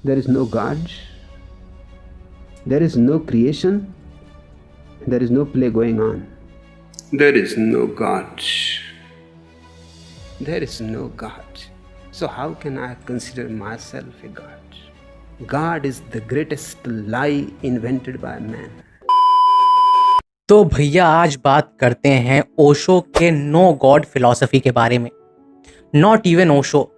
There is no God. There is no creation. There is no play going on. There is no God. There is no God. So how can I consider myself a God? God is the greatest lie invented by man. तो भैया आज बात करते हैं ओशो के no God philosophy के बारे में। नॉट इवन ओशो,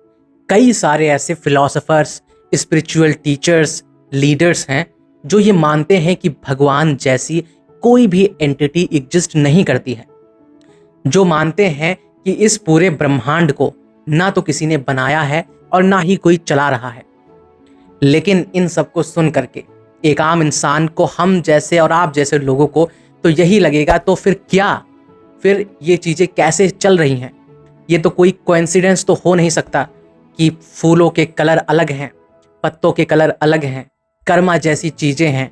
कई सारे ऐसे फिलोसोफर्स, स्पिरिचुअल टीचर्स, लीडर्स हैं जो ये मानते हैं कि भगवान जैसी कोई भी एंटिटी एग्जिस्ट नहीं करती है, जो मानते हैं कि इस पूरे ब्रह्मांड को ना तो किसी ने बनाया है और ना ही कोई चला रहा है। लेकिन इन सबको सुन करके एक आम इंसान को, हम जैसे और आप जैसे लोगों को तो यही लगेगा, तो फिर क्या, फिर ये चीज़ें कैसे चल रही हैं? ये तो कोई कोइंसिडेंस तो हो नहीं सकता कि फूलों के कलर अलग हैं, पत्तों के कलर अलग हैं, कर्मा जैसी चीज़ें हैं,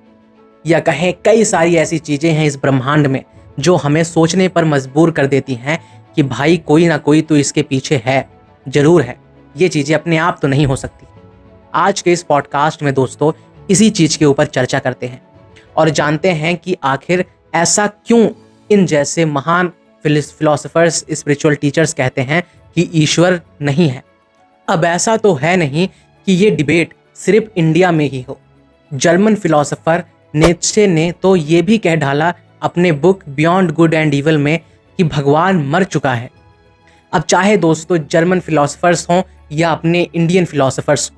या कहें कई सारी ऐसी चीज़ें हैं इस ब्रह्मांड में जो हमें सोचने पर मजबूर कर देती हैं कि भाई कोई ना कोई तो इसके पीछे है, ज़रूर है। ये चीज़ें अपने आप तो नहीं हो सकती। आज के इस पॉडकास्ट में दोस्तों इसी चीज़ के ऊपर चर्चा करते हैं और जानते हैं कि आखिर ऐसा क्यों इन जैसे महान फिलोसोफर्स, स्पिरिचुअल टीचर्स कहते हैं कि ईश्वर नहीं है। अब ऐसा तो है नहीं कि ये डिबेट सिर्फ इंडिया में ही हो। जर्मन फिलोसोफर नीत्शे ने तो ये भी कह डाला अपने book beyond good and evil में कि भगवान मर चुका है। अब चाहे दोस्तों जर्मन फिलोसोफर्स हों या अपने इंडियन फिलोसोफर्स,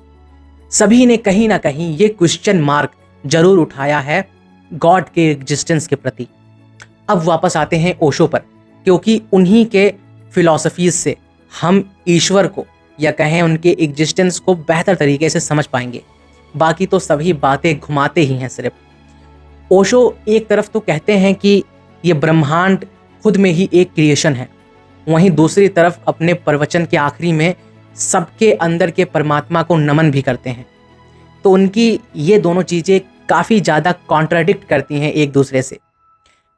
सभी ने कहीं ना कहीं ये क्वेश्चन मार्क जरूर उठाया है गॉड के एग्जिस्टेंस के प्रति। अब वापस आते हैं ओशो पर, क्योंकि उन्हीं के फिलॉसफीज से हम ईश्वर को या कहें उनके एग्जिस्टेंस को बेहतर तरीके से समझ पाएंगे। बाकी तो सभी बातें घुमाते ही हैं सिर्फ। ओशो एक तरफ तो कहते हैं कि ये ब्रह्मांड खुद में ही एक क्रिएशन है, वहीं दूसरी तरफ अपने प्रवचन के आखिरी में सबके अंदर के परमात्मा को नमन भी करते हैं। तो उनकी ये दोनों चीज़ें काफ़ी ज़्यादा कॉन्ट्राडिक्ट करती हैं एक दूसरे से।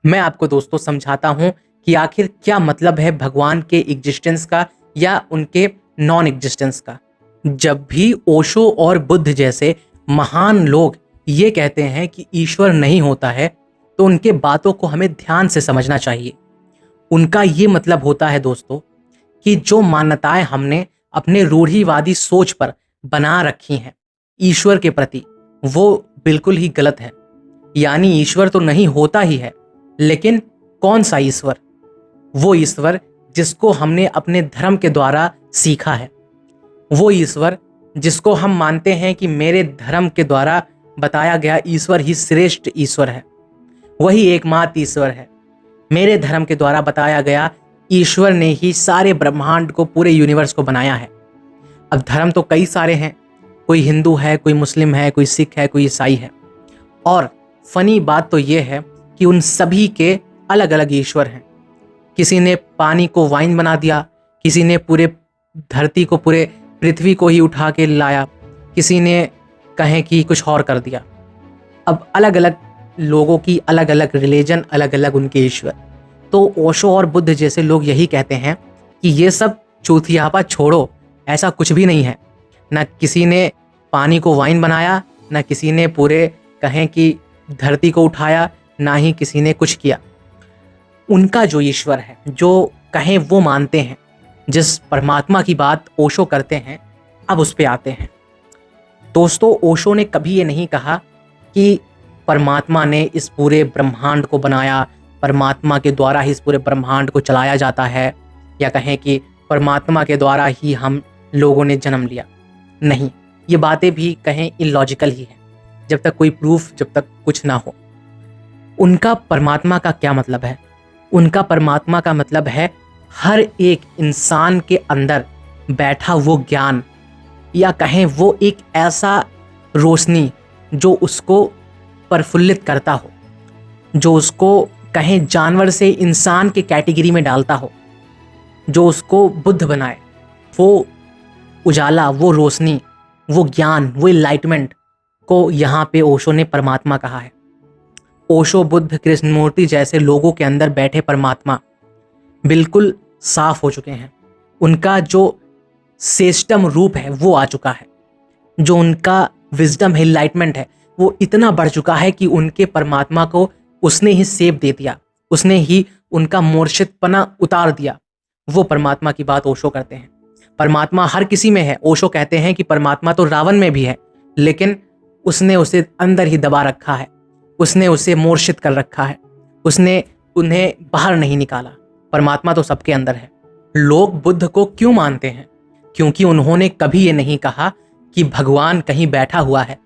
मैं आपको दोस्तों समझाता हूँ कि आखिर क्या मतलब है भगवान के एग्जिस्टेंस का या उनके नॉन एग्जिस्टेंस का। जब भी ओशो और बुद्ध जैसे महान लोग ये कहते हैं कि ईश्वर नहीं होता है, तो उनके बातों को हमें ध्यान से समझना चाहिए। उनका ये मतलब होता है दोस्तों कि जो मान्यताएं हमने अपने रूढ़िवादी सोच पर बना रखी हैं ईश्वर के प्रति, वो बिल्कुल ही गलत है। यानी ईश्वर तो नहीं होता ही है, लेकिन कौन सा ईश्वर? वो ईश्वर जिसको हमने अपने धर्म के द्वारा सीखा है, वो ईश्वर जिसको हम मानते हैं कि मेरे धर्म के द्वारा बताया गया ईश्वर ही श्रेष्ठ ईश्वर है, वही एकमात्र ईश्वर है। मेरे धर्म के द्वारा बताया गया ईश्वर ने ही सारे ब्रह्मांड को, पूरे यूनिवर्स को बनाया है। अब धर्म तो कई सारे हैं, कोई हिंदू है, कोई मुस्लिम है, कोई सिख है, कोई ईसाई है। और फनी बात तो ये है कि उन सभी के अलग अलग ईश्वर हैं। किसी ने पानी को वाइन बना दिया, किसी ने पूरे धरती को, पूरे पृथ्वी को ही उठा के लाया, किसी ने कहें कि कुछ और कर दिया। अब अलग अलग लोगों की अलग अलग रिलीजन, अलग अलग उनके ईश्वर। तो ओशो और बुद्ध जैसे लोग यही कहते हैं कि ये सब चूतियापा छोड़ो, ऐसा कुछ भी नहीं है। ना किसी ने पानी को वाइन बनाया, ना किसी ने पूरे कहें कि धरती को उठाया, ना ही किसी ने कुछ किया। उनका जो ईश्वर है, जो कहें वो मानते हैं, जिस परमात्मा की बात ओशो करते हैं, अब उस पे आते हैं। दोस्तों ओशो ने कभी ये नहीं कहा कि परमात्मा ने इस पूरे ब्रह्मांड को बनाया, परमात्मा के द्वारा ही इस पूरे ब्रह्मांड को चलाया जाता है, या कहें कि परमात्मा के द्वारा ही हम लोगों ने जन्म लिया। नहीं, ये बातें भी कहें इलॉजिकल ही है, जब तक कोई प्रूफ, जब तक कुछ ना हो। उनका परमात्मा का क्या मतलब है? उनका परमात्मा का मतलब है हर एक इंसान के अंदर बैठा वो ज्ञान, या कहें वो एक ऐसा रोशनी जो उसको प्रफुल्लित करता हो, जो उसको कहें जानवर से इंसान के कैटेगरी में डालता हो, जो उसको बुद्ध बनाए। वो उजाला, वो रोशनी, वो ज्ञान, वो इनलाइटमेंट को यहाँ पे ओशो ने परमात्मा कहा है। ओशो, बुद्ध, कृष्णमूर्ति जैसे लोगों के अंदर बैठे परमात्मा बिल्कुल साफ हो चुके हैं। उनका जो श्रेष्ठतम रूप है वो आ चुका है। जो उनका विजडम है, इनलाइटमेंट है, वो इतना बढ़ चुका है कि उनके परमात्मा को उसने ही सेव दे दिया, उसने ही उनका मूर्छितपना उतार दिया। वो परमात्मा की बात ओशो करते हैं। परमात्मा हर किसी में है। ओशो कहते हैं कि परमात्मा तो रावण में भी है, लेकिन उसने उसे अंदर ही दबा रखा है, उसने उसे मूर्छित कर रखा है, उसने उन्हें बाहर नहीं निकाला। परमात्मा तो सबके अंदर है। लोग बुद्ध को क्यों मानते हैं? क्योंकि उन्होंने कभी ये नहीं कहा कि भगवान कहीं बैठा हुआ है।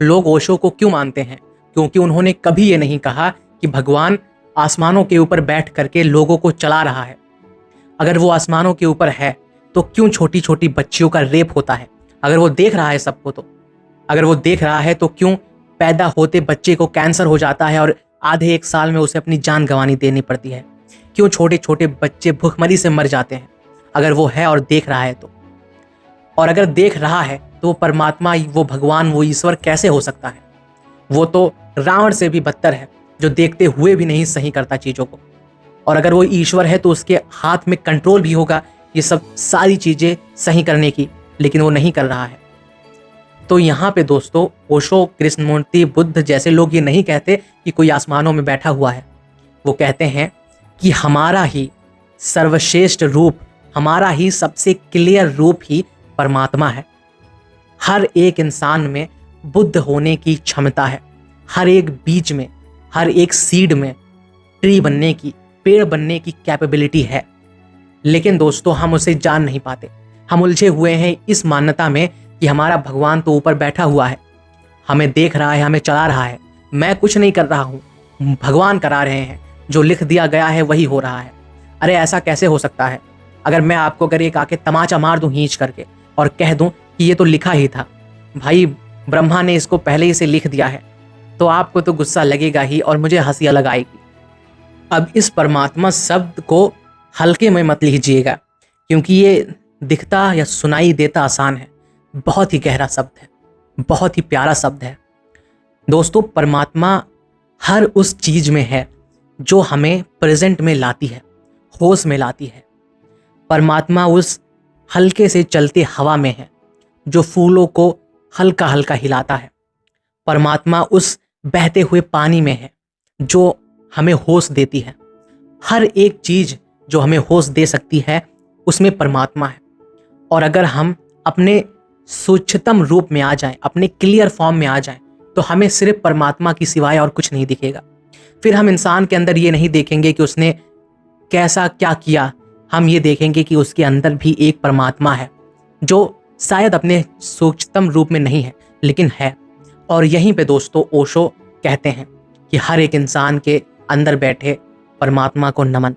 लोग ओशो को क्यों मानते हैं? क्योंकि उन्होंने कभी ये नहीं कहा कि भगवान आसमानों के ऊपर बैठ करके लोगों को चला रहा है। अगर वो आसमानों के ऊपर है तो क्यों छोटी छोटी बच्चियों का रेप होता है? अगर वो देख रहा है सबको, तो अगर वो देख रहा है तो क्यों पैदा होते बच्चे को कैंसर हो जाता है और आधे एक साल में उसे अपनी जान गंवानी देनी पड़ती है? क्यों छोटे छोटे बच्चे भूखमरी से मर जाते हैं? अगर वो है और देख रहा है तो, और अगर देख रहा है तो वो परमात्मा, वो भगवान, वो ईश्वर कैसे हो सकता है? वो तो रावण से भी बदतर है, जो देखते हुए भी नहीं सही करता चीज़ों को। और अगर वो ईश्वर है तो उसके हाथ में कंट्रोल भी होगा ये सब सारी चीज़ें सही करने की, लेकिन वो नहीं कर रहा है। तो यहाँ पे दोस्तों ओशो, कृष्णमूर्ति, बुद्ध जैसे लोग ये नहीं कहते कि कोई आसमानों में बैठा हुआ है। वो कहते हैं कि हमारा ही सर्वश्रेष्ठ रूप, हमारा ही सबसे क्लियर रूप ही परमात्मा है। हर एक इंसान में बुद्ध होने की क्षमता है। हर एक बीज में, हर एक सीड में ट्री बनने की, पेड़ बनने की कैपेबिलिटी है। लेकिन दोस्तों हम उसे जान नहीं पाते। हम उलझे हुए हैं इस मान्यता में कि हमारा भगवान तो ऊपर बैठा हुआ है, हमें देख रहा है, हमें चला रहा है। मैं कुछ नहीं कर रहा हूँ, भगवान करा रहे हैं। जो लिख दिया गया है वही हो रहा है। अरे ऐसा कैसे हो सकता है? अगर मैं आपको अगर एक आके तमाचा मार दूं खींच करके और कह दूं कि ये तो लिखा ही था, भाई ब्रह्मा ने इसको पहले ही से लिख दिया है, तो आपको तो गुस्सा लगेगा ही और मुझे हंसी अलग आएगी। अब इस परमात्मा शब्द को हल्के में मत लीजिएगा, क्योंकि ये दिखता या सुनाई देता आसान है, बहुत ही गहरा शब्द है, बहुत ही प्यारा शब्द है। दोस्तों परमात्मा हर उस चीज में है जो हमें प्रेजेंट में लाती है, होश में लाती है। परमात्मा उस हल्के से चलते हवा में है जो फूलों को हल्का हल्का हिलाता है। परमात्मा उस बहते हुए पानी में है जो हमें होश देती है। हर एक चीज जो हमें होश दे सकती है उसमें परमात्मा है। और अगर हम अपने सूक्ष्मतम रूप में आ जाएं, अपने क्लियर फॉर्म में आ जाएं, तो हमें सिर्फ परमात्मा की सिवाय और कुछ नहीं दिखेगा। फिर हम इंसान के अंदर ये नहीं देखेंगे कि उसने कैसा क्या किया, हम ये देखेंगे कि उसके अंदर भी एक परमात्मा है जो शायद अपने सूक्ष्मतम रूप में नहीं है लेकिन है। और यहीं पे दोस्तों ओशो कहते हैं कि हर एक इंसान के अंदर बैठे परमात्मा को नमन।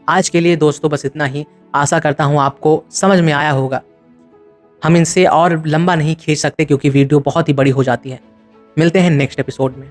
आज के लिए दोस्तों बस इतना ही। आशा करता हूँ आपको समझ में आया होगा। हम इनसे और लंबा नहीं खींच सकते क्योंकि वीडियो बहुत ही बड़ी हो जाती है। मिलते हैं नेक्स्ट एपिसोड में।